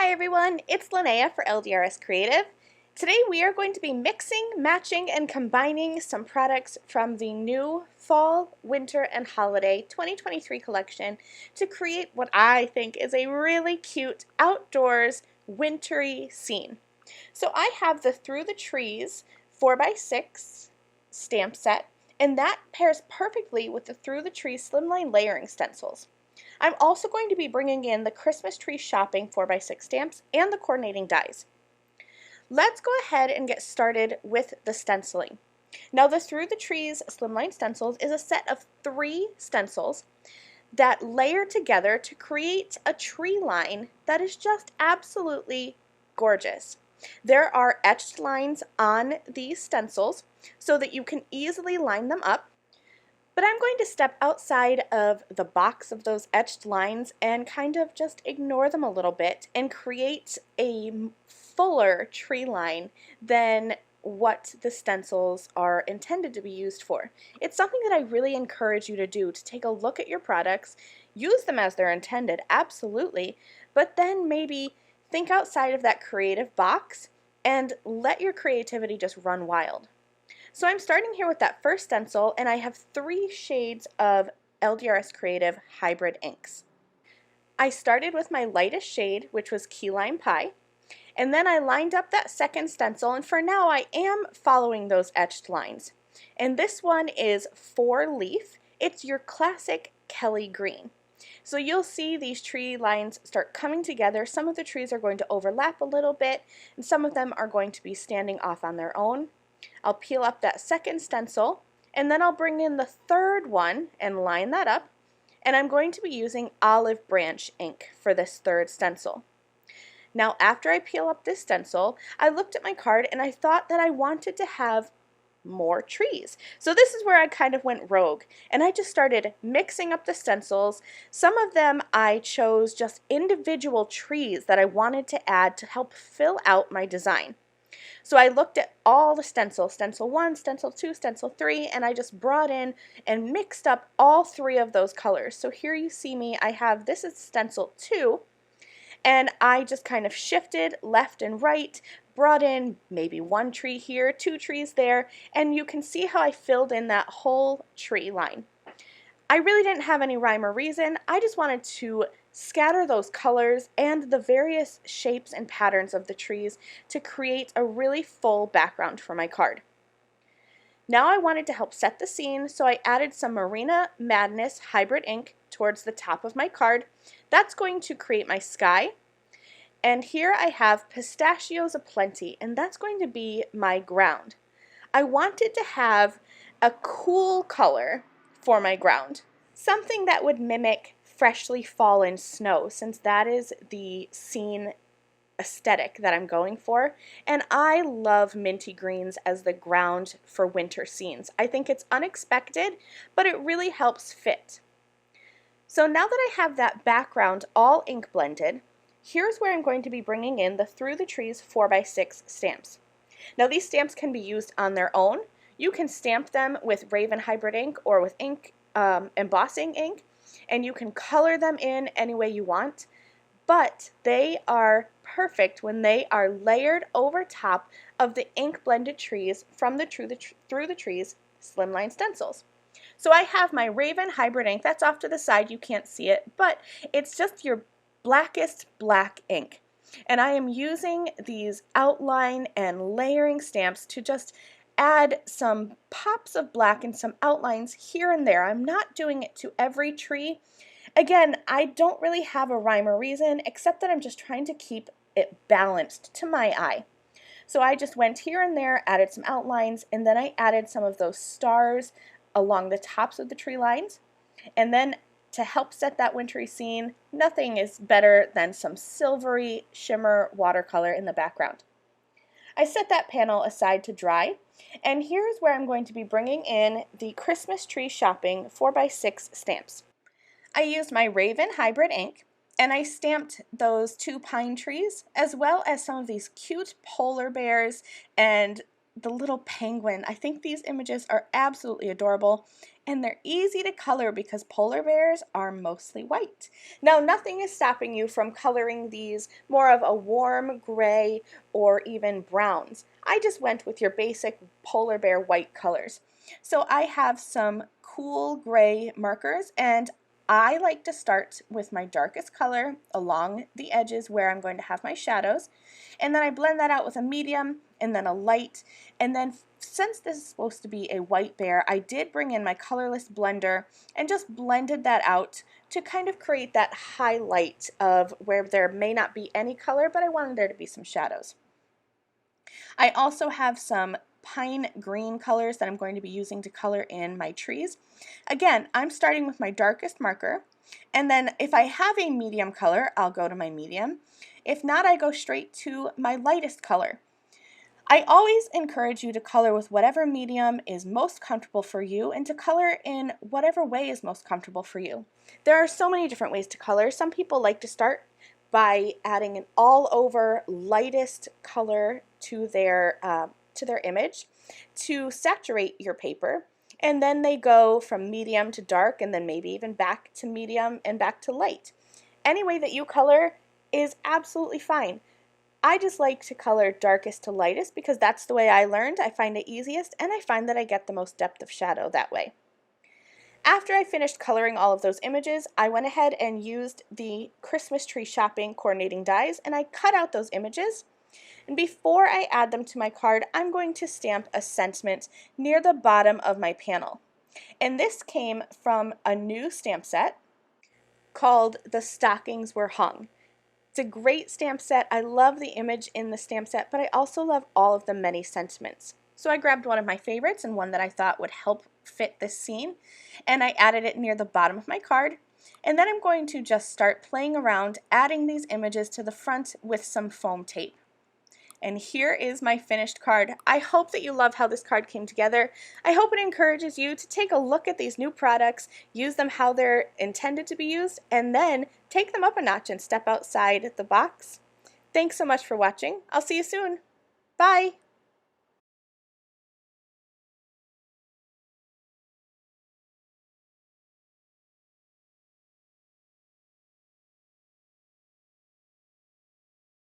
Hi everyone, it's Lynnea for LDRS Creative. Today we are going to be mixing, matching, and combining some products from the new Fall, Winter, and Holiday 2023 collection to create what I think is a really cute outdoors wintry scene. So I have the Through the Trees 4x6 stamp set, and that pairs perfectly with the Through the Trees slimline layering stencils. I'm also going to be bringing in the Christmas Tree Shopping 4x6 stamps and the coordinating dies. Let's go ahead and get started with the stenciling. Now the Through the Trees Slimline Stencils is a set of 3 stencils that layer together to create a tree line that is just absolutely gorgeous. There are etched lines on these stencils so that you can easily line them up. But I'm going to step outside of the box of those etched lines and kind of just ignore them a little bit and create a fuller tree line than what the stencils are intended to be used for. It's something that I really encourage you to do, to take a look at your products, use them as they're intended, absolutely, but then maybe think outside of that creative box and let your creativity just run wild. So I'm starting here with that first stencil, and I have 3 shades of LDRS Creative Hybrid inks. I started with my lightest shade, which was Key Lime Pie, and then I lined up that second stencil, and for now I am following those etched lines. And this one is 4 Leaf. It's your classic Kelly green. So you'll see these tree lines start coming together. Some of the trees are going to overlap a little bit, and some of them are going to be standing off on their own. I'll peel up that second stencil, and then I'll bring in the third one and line that up, and I'm going to be using Olive Branch ink for this third stencil. Now after I peel up this stencil, I looked at my card and I thought that I wanted to have more trees. So this is where I kind of went rogue, and I just started mixing up the stencils. Some of them I chose just individual trees that I wanted to add to help fill out my design. So I looked at all the stencils, stencil 1, stencil 2, stencil 3, and I just brought in and mixed up all 3 of those colors. So here you see me, this is stencil 2, and I just kind of shifted left and right, brought in maybe 1 tree here, 2 trees there, and you can see how I filled in that whole tree line. I really didn't have any rhyme or reason. I just wanted to scatter those colors and the various shapes and patterns of the trees to create a really full background for my card. Now I wanted to help set the scene, so I added some Marina Madness Hybrid ink towards the top of my card. That's going to create my sky. And here I have Pistachios Aplenty, and that's going to be my ground. I wanted to have a cool color for my ground, something that would mimic freshly fallen snow, since that is the scene aesthetic that I'm going for, and I love minty greens as the ground for winter scenes. I think it's unexpected, but it really helps fit. So now that I have that background all ink blended, here's where I'm going to be bringing in the Through the Trees 4x6 stamps. Now these stamps can be used on their own. You can stamp them with Raven Hybrid ink or with ink embossing ink, and you can color them in any way you want, but they are perfect when they are layered over top of the ink blended trees from the Through the Trees slimline stencils. So I have my Raven Hybrid ink, that's off to the side, you can't see it, but it's just your blackest black ink. And I am using these outline and layering stamps to just add some pops of black and some outlines here and there. I'm not doing it to every tree. Again, I don't really have a rhyme or reason, except that I'm just trying to keep it balanced to my eye. So I just went here and there, added some outlines, and then I added some of those stars along the tops of the tree lines. And then to help set that wintry scene, nothing is better than some silvery shimmer watercolor in the background. I set that panel aside to dry, and here's where I'm going to be bringing in the Christmas Tree Shopping 4x6 stamps. I used my Raven Hybrid ink, and I stamped those 2 pine trees, as well as some of these cute polar bears and the little penguin. I think these images are absolutely adorable, And they're easy to color because polar bears are mostly white. Now, nothing is stopping you from coloring these more of a warm gray or even browns. I just went with your basic polar bear white colors. So I have some cool gray markers, and I like to start with my darkest color along the edges where I'm going to have my shadows, and then I blend that out with a medium and then a light, and then since this is supposed to be a white bear, I did bring in my colorless blender and just blended that out to kind of create that highlight of where there may not be any color, but I wanted there to be some shadows. I also have some pine green colors that I'm going to be using to color in my trees. Again, I'm starting with my darkest marker, and then if I have a medium color, I'll go to my medium. If not, I go straight to my lightest color. I always encourage you to color with whatever medium is most comfortable for you and to color in whatever way is most comfortable for you. There are so many different ways to color. Some people like to start by adding an all-over lightest color to their image to saturate your paper, and then they go from medium to dark and then maybe even back to medium and back to light. Any way that you color is absolutely fine. I just like to color darkest to lightest because that's the way I learned. I find it easiest, and I find that I get the most depth of shadow that way. After I finished coloring all of those images, I went ahead and used the Christmas tree shopping coordinating dies, and I cut out those images. And before I add them to my card, I'm going to stamp a sentiment near the bottom of my panel. And this came from a new stamp set called The Stockings Were Hung. It's a great stamp set. I love the image in the stamp set, but I also love all of the many sentiments. So I grabbed one of my favorites and one that I thought would help fit this scene, and I added it near the bottom of my card. And then I'm going to just start playing around, adding these images to the front with some foam tape. And here is my finished card. I hope that you love how this card came together. I hope it encourages you to take a look at these new products, use them how they're intended to be used, and then take them up a notch and step outside the box. Thanks so much for watching. I'll see you soon. Bye!